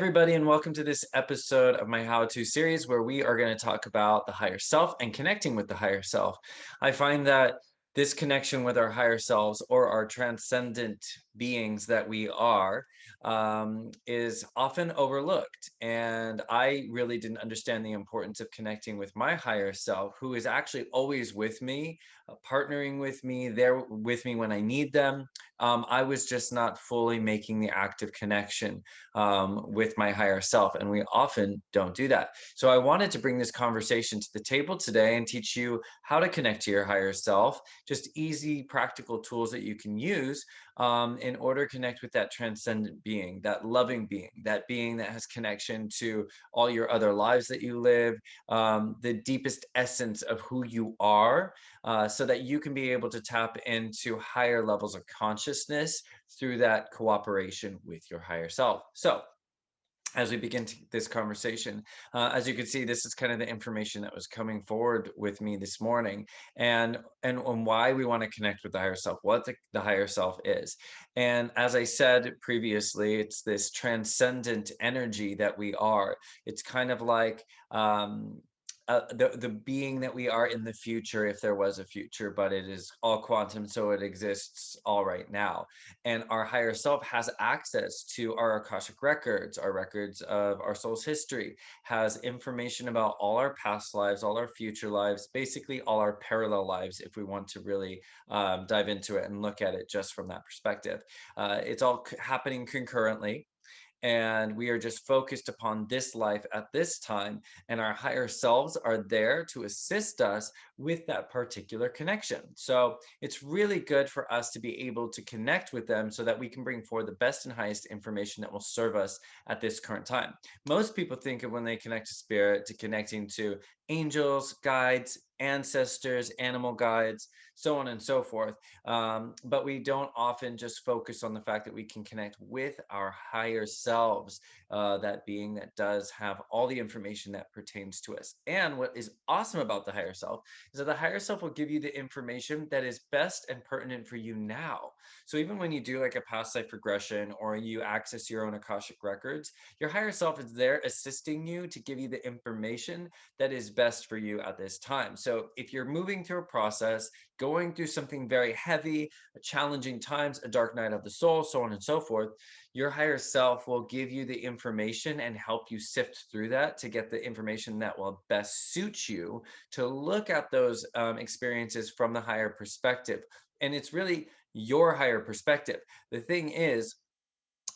everybody, and welcome to this episode of my How To series where we are going to talk about the higher self and connecting with the higher self. I find that this connection with our higher selves or our transcendent beings that we are is often overlooked. And I really didn't understand the importance of connecting with my higher self, who is actually always with me, partnering with me, there with me when I need them. I was just not fully making the active connection with my higher self. And we often don't do that. So I wanted to bring this conversation to the table today and teach you how to connect to your higher self, just easy, practical tools that you can use in order to connect with that transcendent being, that loving being that has connection to all your other lives that you live, the deepest essence of who you are, so that you can be able to tap into higher levels of consciousness through that cooperation with your higher self. So, as we begin this conversation, as you can see, this is kind of the information that was coming forward with me this morning, and on why we want to connect with the higher self, what the higher self is. And as I said previously, it's this transcendent energy that we are. It's kind of like the being that we are in the future, if there was a future, but it is all quantum, so it exists all right now. And our higher self has access to our Akashic records, our records of our soul's history, has information about all our past lives, all our future lives, basically all our parallel lives, if we want to really dive into it and look at it just from that perspective. It's all happening concurrently, and we are just focused upon this life at this time, and our higher selves are there to assist us with that particular connection. So it's really good for us to be able to connect with them so that we can bring forward the best and highest information that will serve us at this current time. Most people think of when they connect to spirit to connecting to angels, guides, ancestors, animal guides, so on and so forth. But we don't often just focus on the fact that we can connect with our higher selves, that being that does have all the information that pertains to us. And what is awesome about the higher self is that the higher self will give you the information that is best and pertinent for you now. So even when you do like a past life regression or you access your own Akashic records, your higher self is there assisting you to give you the information that is best for you at this time. So if you're moving through a process, going through something very heavy, challenging times, a dark night of the soul, so on and so forth, your higher self will give you the information and help you sift through that to get the information that will best suit you to look at those experiences from the higher perspective. And it's really your higher perspective. The thing is,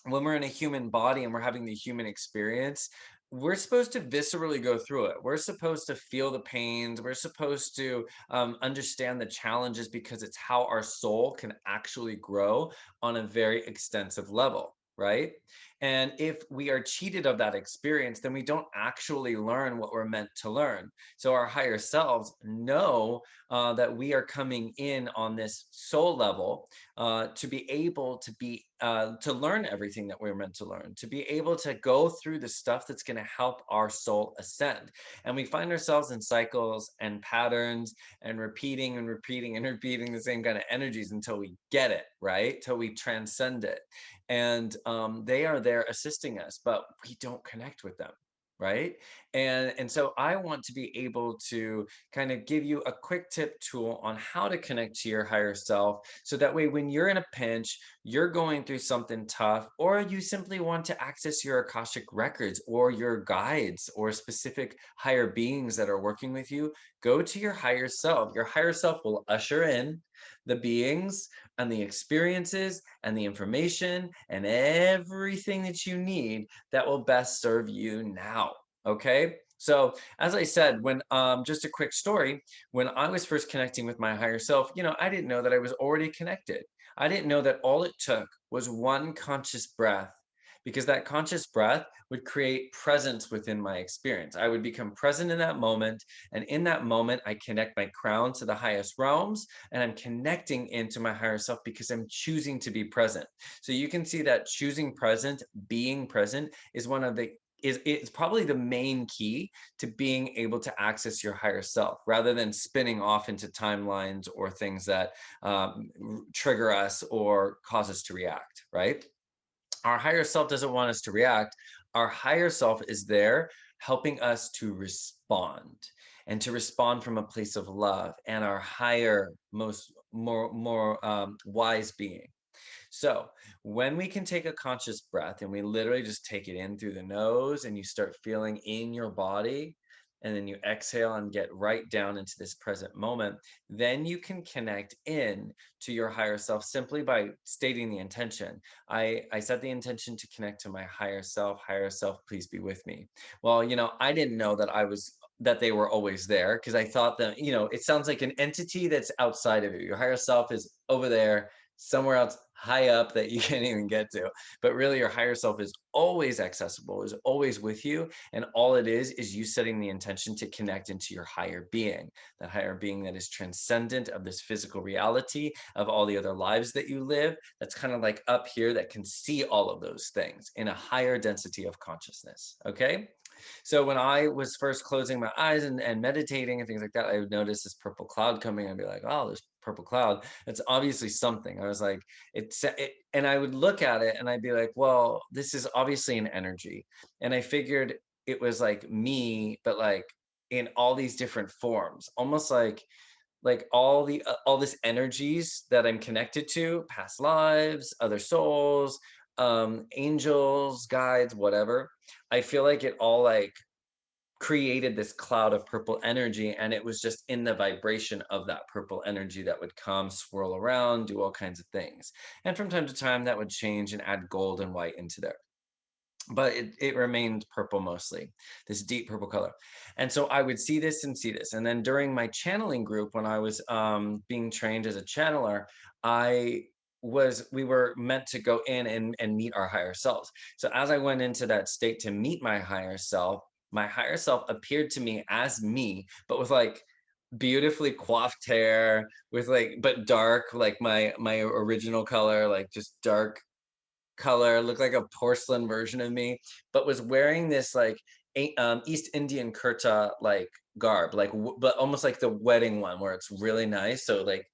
when we're in a human body and we're having the human experience, we're supposed to viscerally go through it. We're supposed to feel the pains. We're supposed to understand the challenges because it's how our soul can actually grow on a very extensive level, right? And if we are cheated of that experience, then we don't actually learn what we're meant to learn. So our higher selves know that we are coming in on this soul level to be able to learn everything that we're meant to learn, to be able to go through the stuff that's going to help our soul ascend. And we find ourselves in cycles and patterns and repeating and repeating and repeating the same kind of energies until we get it, right? Till we transcend it. And they are there assisting us, but we don't connect with them. Right. And so I want to be able to kind of give you a quick tip tool on how to connect to your higher self. So that way, when you're in a pinch, you're going through something tough, or you simply want to access your Akashic records or your guides or specific higher beings that are working with you, go to your higher self. Your higher self will usher in the beings and the experiences and the information and everything that you need that will best serve you now. Okay. So, as I said, when just a quick story, when I was first connecting with my higher self, I didn't know that I was already connected. I didn't know that all it took was one conscious breath, because that conscious breath would create presence within my experience. I would become present in that moment. And in that moment, I connect my crown to the highest realms, and I'm connecting into my higher self because I'm choosing to be present. So you can see that choosing present, being present, is one of the it's probably the main key to being able to access your higher self rather than spinning off into timelines or things that trigger us or cause us to react, right? Our higher self doesn't want us to react. Our higher self is there helping us to respond and to respond from a place of love and our higher, most more wise being. So, when we can take a conscious breath and we literally just take it in through the nose and you start feeling in your body, and then you exhale and get right down into this present moment, then you can connect in to your higher self simply by stating the intention. I set the intention to connect to my higher self, please be with me. Well, I didn't know that they were always there because I thought that, it sounds like an entity that's outside of you. Your higher self is over there somewhere else high up that you can't even get to. But really, your higher self is always accessible, is always with you. And all it is you setting the intention to connect into your higher being, that higher being that is transcendent of this physical reality, of all the other lives that you live. That's kind of like up here that can see all of those things in a higher density of consciousness. Okay. So when I was first closing my eyes and meditating and things like that, I would notice this purple cloud coming and be like, oh, this purple cloud. It's obviously something. I was like, and I would look at it and I'd be like, well, this is obviously an energy. And I figured it was like me, but like in all these different forms, almost like all this energies that I'm connected to, past lives, other souls, angels, guides, whatever. I feel like it all like created this cloud of purple energy, and it was just in the vibration of that purple energy that would come, swirl around, do all kinds of things. And from time to time that would change and add gold and white into there, but it remained purple mostly, this deep purple color. And so I would see this and see this. And then during my channeling group, when I was being trained as a channeler, we were meant to go in and meet our higher selves. So as I went into that state to meet my higher self appeared to me as me, but with like beautifully coiffed hair, with like but dark, like my original color, like just dark color, looked like a porcelain version of me, but was wearing this like East Indian kurta like garb, like but almost like the wedding one where it's really nice. So like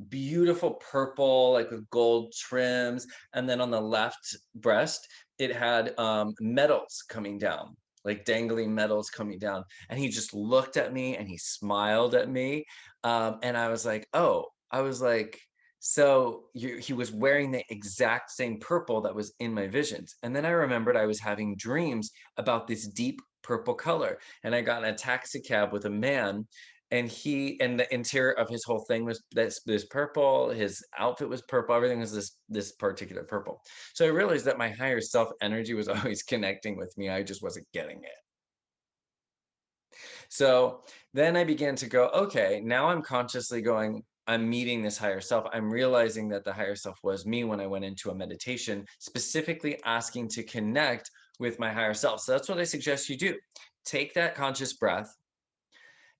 beautiful purple, like with gold trims, and then on the left breast, it had medals coming down. Like dangly medals coming down, and he just looked at me and he smiled at me, and I was like, "Oh," I was like, so he was wearing the exact same purple that was in my visions. And then I remembered I was having dreams about this deep purple color. And I got in a taxi cab with a man, and the interior of his whole thing was this purple. His outfit was purple. Everything was this particular purple. So I realized that my higher self energy was always connecting with me. I just wasn't getting it. So then I began to go, okay, now I'm consciously going, I'm meeting this higher self. I'm realizing that the higher self was me when I went into a meditation, specifically asking to connect with my higher self. So that's what I suggest you do. Take that conscious breath,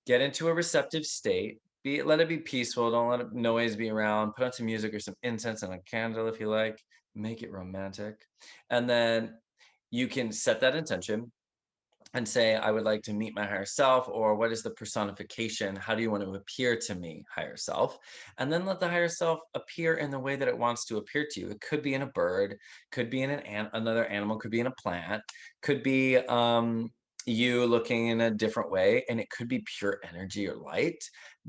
get into a receptive state. Let it be peaceful. Don't let noise be around. Put on some music or some incense and a candle if you like. Make it romantic. And then you can set that intention and say, I would like to meet my higher self, or what is the personification? How do you want to appear to me, higher self? And then let the higher self appear in the way that it wants to appear to you. It could be in a bird, could be in another animal, could be in a plant, could be you looking in a different way, and it could be pure energy or light.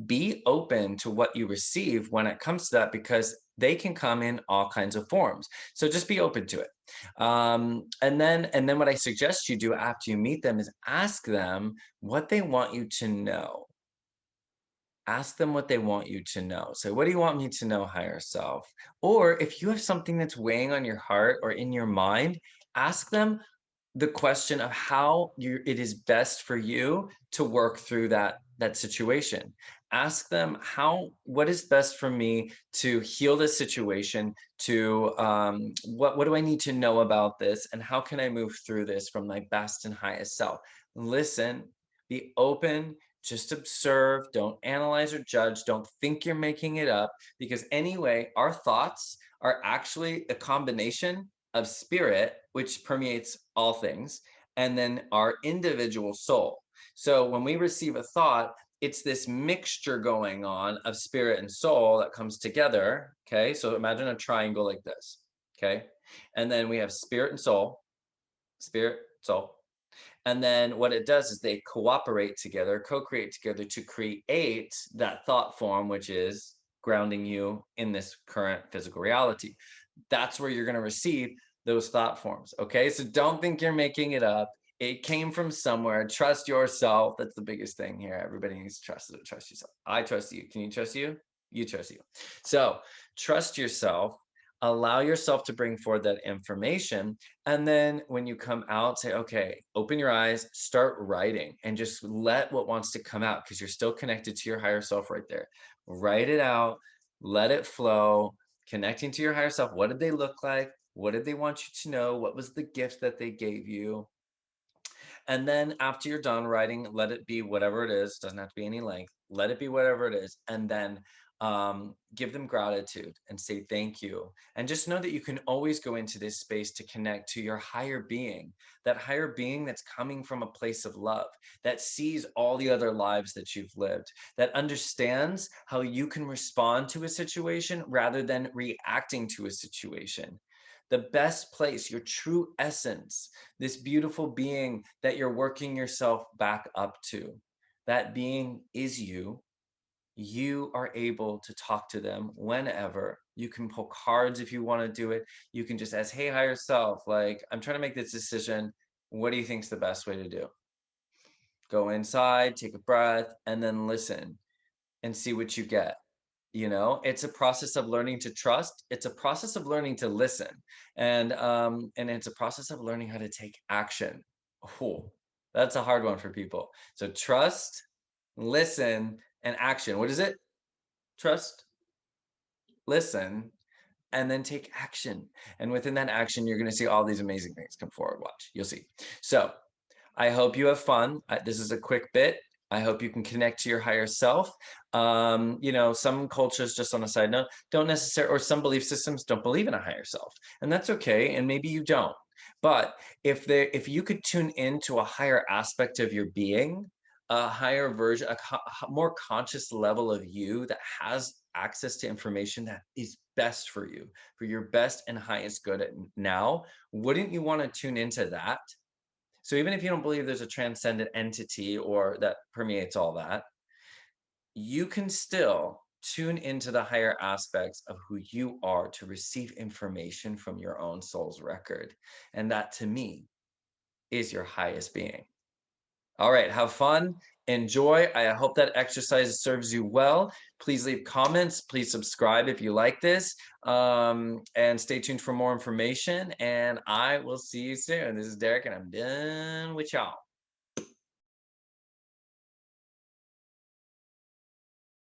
Be open to what you receive when it comes to that, because they can come in all kinds of forms. So just be open to it. And then what I suggest you do after you meet them is ask them what they want you to know. Ask them what they want you to know. So, what do you want me to know, higher self? Or if you have something that's weighing on your heart or in your mind, ask them the question of how it is best for you to work through that situation. Ask them what is best for me to heal this situation, to what do I need to know about this, and how can I move through this from my best and highest self. Listen, be open, just observe, don't analyze or judge, don't think you're making it up, because anyway, our thoughts are actually a combination of spirit, which permeates all things, and then our individual soul. So when we receive a thought, it's this mixture going on of spirit and soul that comes together. Okay. So imagine a triangle like this. Okay. And then we have spirit and soul, spirit soul. And then what it does is they cooperate together, co-create together to create that thought form, which is grounding you in this current physical reality. That's where you're going to receive those thought forms. Okay. So don't think you're making it up. It came from somewhere. Trust yourself. That's the biggest thing here. Everybody needs to trust yourself. I trust you. Can you trust you? You trust you. So trust yourself. Allow yourself to bring forward that information. And then when you come out, say, okay, open your eyes, start writing, and just let what wants to come out because you're still connected to your higher self right there. Write it out, let it flow, connecting to your higher self. What did they look like? What did they want you to know? What was the gift that they gave you? And then after you're done writing, let it be whatever it is. Doesn't have to be any length. Let it be whatever it is. And then give them gratitude and say thank you. And just know that you can always go into this space to connect to your higher being, that higher being that's coming from a place of love, that sees all the other lives that you've lived, that understands how you can respond to a situation rather than reacting to a situation. The best place, your true essence, this beautiful being that you're working yourself back up to. That being is you. You are able to talk to them whenever. You can pull cards if you want to do it. You can just ask, hey, higher self, like, I'm trying to make this decision. What do you think is the best way to do? Go inside, take a breath, and then listen and see what you get. It's a process of learning to trust. It's a process of learning to listen, and it's a process of learning how to take action. Oh, that's a hard one for people. So trust, listen, and action. What is it? Trust, listen, and then take action. And within that action, you're going to see all these amazing things come forward. Watch, you'll see. So I hope you have fun. This is a quick bit. I hope you can connect to your higher self. Some cultures, just on a side note, don't necessarily, or some belief systems don't believe in a higher self, and that's okay. And maybe you don't. But if you could tune into a higher aspect of your being, a higher version, more conscious level of you that has access to information that is best for your best and highest good at now, wouldn't you want to tune into that? So even if you don't believe there's a transcendent entity or that permeates all that, you can still tune into the higher aspects of who you are to receive information from your own soul's record. And that to me is your highest being. All right, have fun, enjoy. I hope that exercise serves you well. Please leave comments. Please subscribe if you like this. And stay tuned for more information. And I will see you soon. This is Derek, and I'm done with y'all.